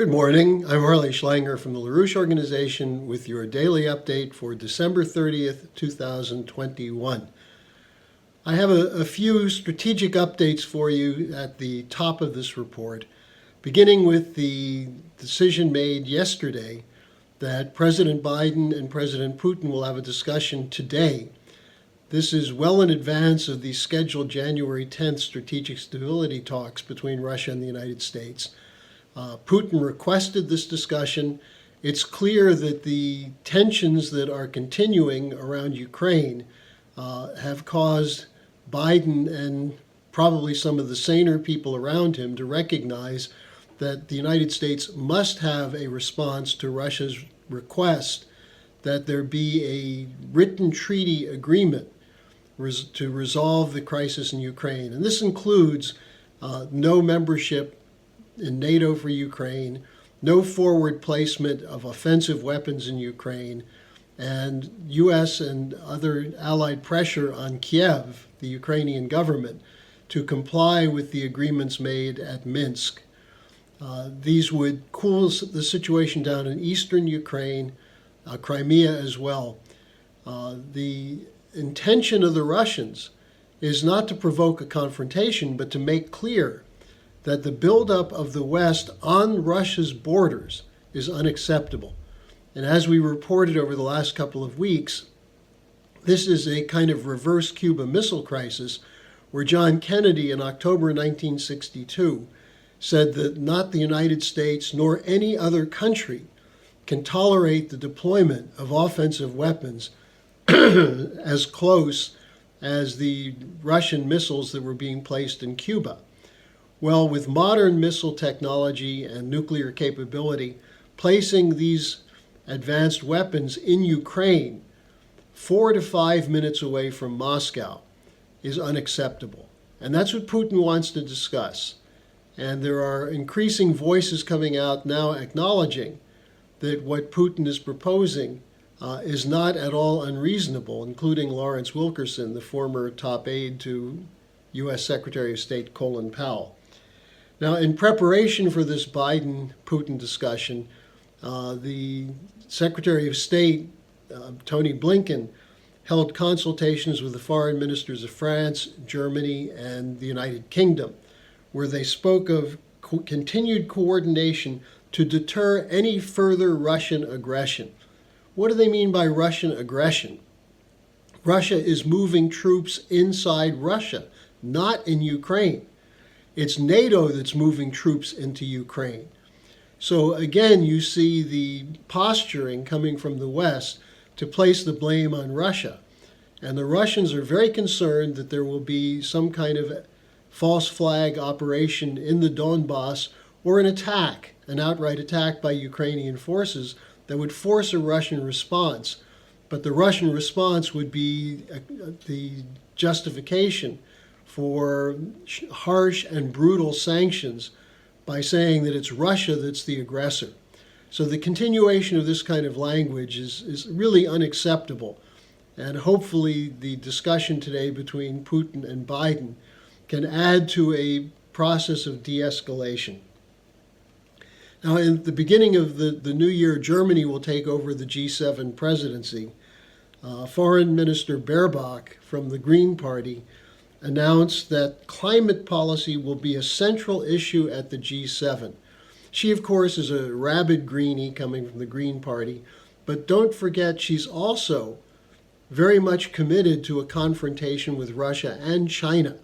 Good morning. I'm Harley Schlanger from the LaRouche organization with your daily update for December 30th, 2021. I have a few strategic updates for you at the top of this report, beginning with the decision made yesterday that President Biden and President Putin will have a discussion today. This is well in advance of the scheduled January 10th strategic stability talks between Russia and the United States. Putin requested this discussion. It's clear that the tensions that are continuing around Ukraine have caused Biden and probably some of the saner people around him to recognize that the United States must have a response to Russia's request that there be a written treaty agreement to resolve the crisis in Ukraine. And this includes no membership in NATO for Ukraine, no forward placement of offensive weapons in Ukraine, and U.S. and other allied pressure on Kiev, the Ukrainian government, to comply with the agreements made at Minsk. These would cool the situation down in eastern Ukraine, Crimea as well. The intention of the Russians is not to provoke a confrontation, but to make clear that the buildup of the West on Russia's borders is unacceptable. And as we reported over the last couple of weeks, this is a kind of reverse Cuba Missile Crisis where John Kennedy in October 1962 said that not the United States nor any other country can tolerate the deployment of offensive weapons as close as the Russian missiles that were being placed in Cuba. Well, with modern missile technology and nuclear capability, placing these advanced weapons in Ukraine 4 to 5 minutes away from Moscow is unacceptable. And that's what Putin wants to discuss. And there are increasing voices coming out now acknowledging that what Putin is proposing is not at all unreasonable, including Lawrence Wilkerson, the former top aide to U.S. Secretary of State Colin Powell. Now, in preparation for this Biden-Putin discussion, the Secretary of State, Tony Blinken, held consultations with the foreign ministers of France, Germany, and the United Kingdom, where they spoke of continued coordination to deter any further Russian aggression. What do they mean by Russian aggression? Russia is moving troops inside Russia, not in Ukraine. It's NATO that's moving troops into Ukraine. So again, you see the posturing coming from the West to place the blame on Russia. And the Russians are very concerned that there will be some kind of false flag operation in the Donbass or an attack, an outright attack by Ukrainian forces that would force a Russian response. But the Russian response would be the justification for harsh and brutal sanctions by saying that it's Russia that's the aggressor. So the continuation of this kind of language is really unacceptable. And hopefully the discussion today between Putin and Biden can add to a process of de-escalation. Now, in the beginning of the new year, Germany will take over the G7 presidency. Foreign Minister Baerbock from the Green Party announced that climate policy will be a central issue at the G7. She, of course, is a rabid greenie coming from the Green Party, but don't forget she's also very much committed to a confrontation with Russia and China.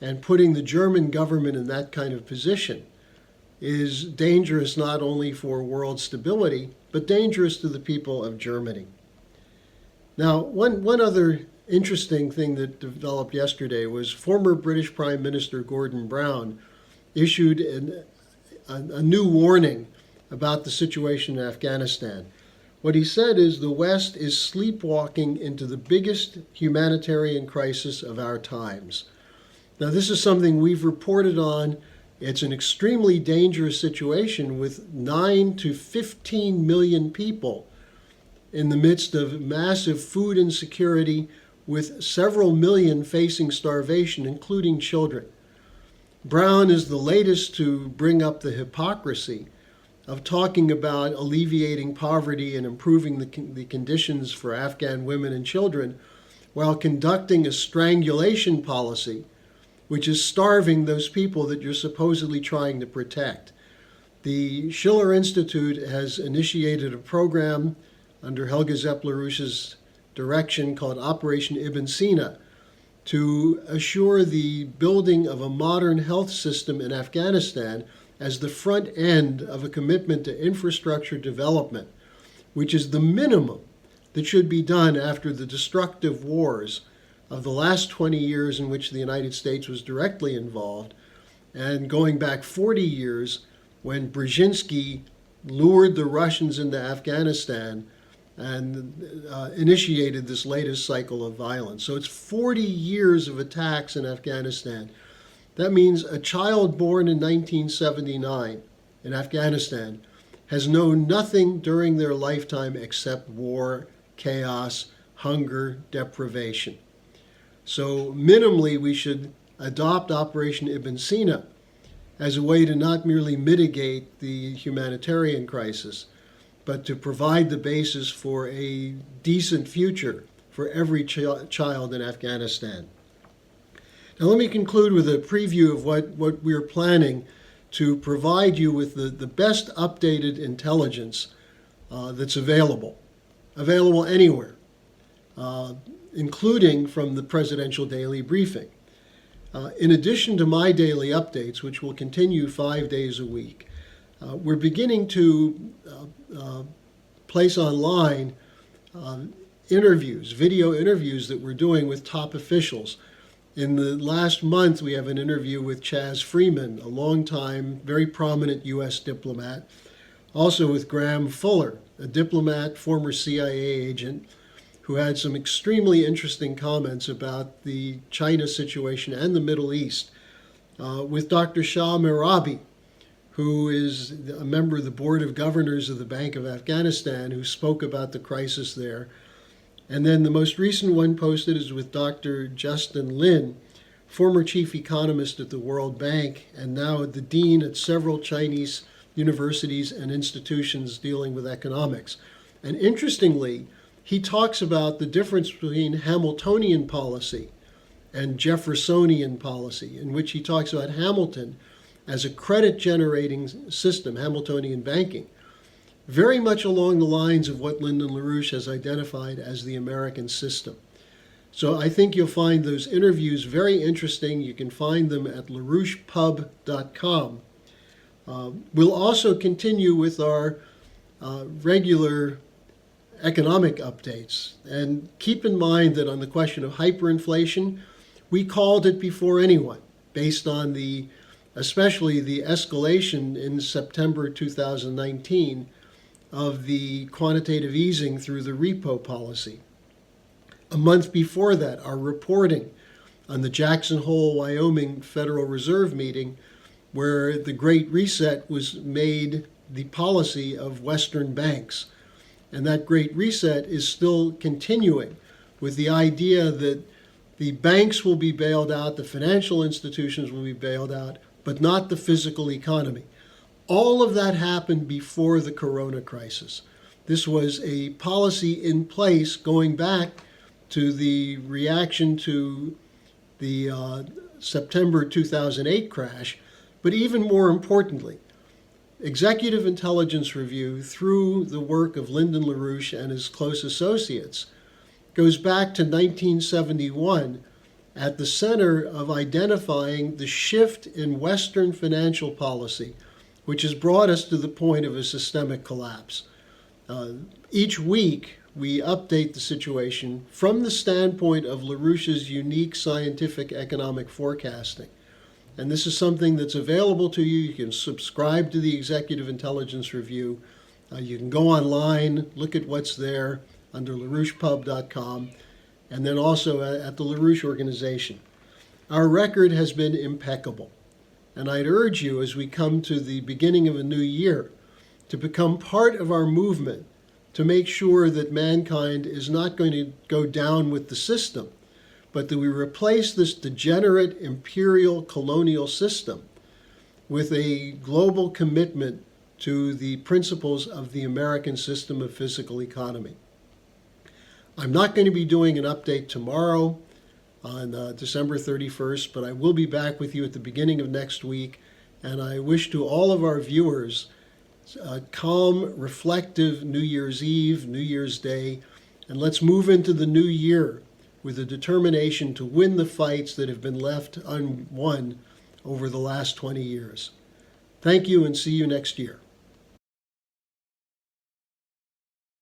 And putting the German government in that kind of position is dangerous not only for world stability, but dangerous to the people of Germany. Now, one other interesting thing that developed yesterday was former British Prime Minister Gordon Brown issued a new warning about the situation in Afghanistan. What he said is the West is sleepwalking into the biggest humanitarian crisis of our times. Now, this is something we've reported on. It's an extremely dangerous situation with 9 to 15 million people in the midst of massive food insecurity, with several million facing starvation, including children. Brown is the latest to bring up the hypocrisy of talking about alleviating poverty and improving the conditions for Afghan women and children while conducting a strangulation policy, which is starving those people that you're supposedly trying to protect. The Schiller Institute has initiated a program under Helga Zepp-LaRouche's direction called Operation Ibn Sina to assure the building of a modern health system in Afghanistan as the front end of a commitment to infrastructure development, which is the minimum that should be done after the destructive wars of the last 20 years in which the United States was directly involved, and going back 40 years when Brzezinski lured the Russians into Afghanistan and initiated this latest cycle of violence. So it's 40 years of attacks in Afghanistan. That means a child born in 1979 in Afghanistan has known nothing during their lifetime except war, chaos, hunger, deprivation. So minimally, we should adopt Operation Ibn Sina as a way to not merely mitigate the humanitarian crisis, but to provide the basis for a decent future for every child in Afghanistan. Now let me conclude with a preview of what we're planning to provide you with the best updated intelligence that's available anywhere, including from the Presidential Daily Briefing. In addition to my daily updates, which will continue 5 days a week, we're beginning to place online video interviews that we're doing with top officials. In the last month, we have an interview with Chaz Freeman, a longtime, very prominent U.S. diplomat. Also with Graham Fuller, a diplomat, former CIA agent, who had some extremely interesting comments about the China situation and the Middle East. With Dr. Shah Merabi, who is a member of the Board of Governors of the Bank of Afghanistan, who spoke about the crisis there. And then the most recent one posted is with Dr. Justin Lin, former chief economist at the World Bank and now the dean at several Chinese universities and institutions dealing with economics. And interestingly, he talks about the difference between Hamiltonian policy and Jeffersonian policy, in which he talks about Hamilton as a credit-generating system, Hamiltonian banking, very much along the lines of what Lyndon LaRouche has identified as the American system. So I think you'll find those interviews very interesting. You can find them at LaRouchePub.com. We'll also continue with our regular economic updates. And keep in mind that on the question of hyperinflation, we called it before anyone, based on especially the escalation in September 2019 of the quantitative easing through the repo policy. A month before that, our reporting on the Jackson Hole, Wyoming Federal Reserve meeting, where the Great Reset was made the policy of Western banks. And that Great Reset is still continuing with the idea that the banks will be bailed out, the financial institutions will be bailed out, but not the physical economy. All of that happened before the corona crisis. This was a policy in place going back to the reaction to the September 2008 crash, but even more importantly, Executive Intelligence Review, through the work of Lyndon LaRouche and his close associates, goes back to 1971 at the center of identifying the shift in Western financial policy, which has brought us to the point of a systemic collapse. Each week, we update the situation from the standpoint of LaRouche's unique scientific economic forecasting. And this is something that's available to you. You can subscribe to the Executive Intelligence Review. You can go online, look at what's there under LaRouchePub.com, and then also at the LaRouche Organization. Our record has been impeccable. And I'd urge you, as we come to the beginning of a new year, to become part of our movement to make sure that mankind is not going to go down with the system, but that we replace this degenerate imperial colonial system with a global commitment to the principles of the American system of physical economy. I'm not going to be doing an update tomorrow on December 31st, but I will be back with you at the beginning of next week, and I wish to all of our viewers a calm, reflective New Year's Eve, New Year's Day, and let's move into the new year with a determination to win the fights that have been left unwon over the last 20 years. Thank you, and see you next year.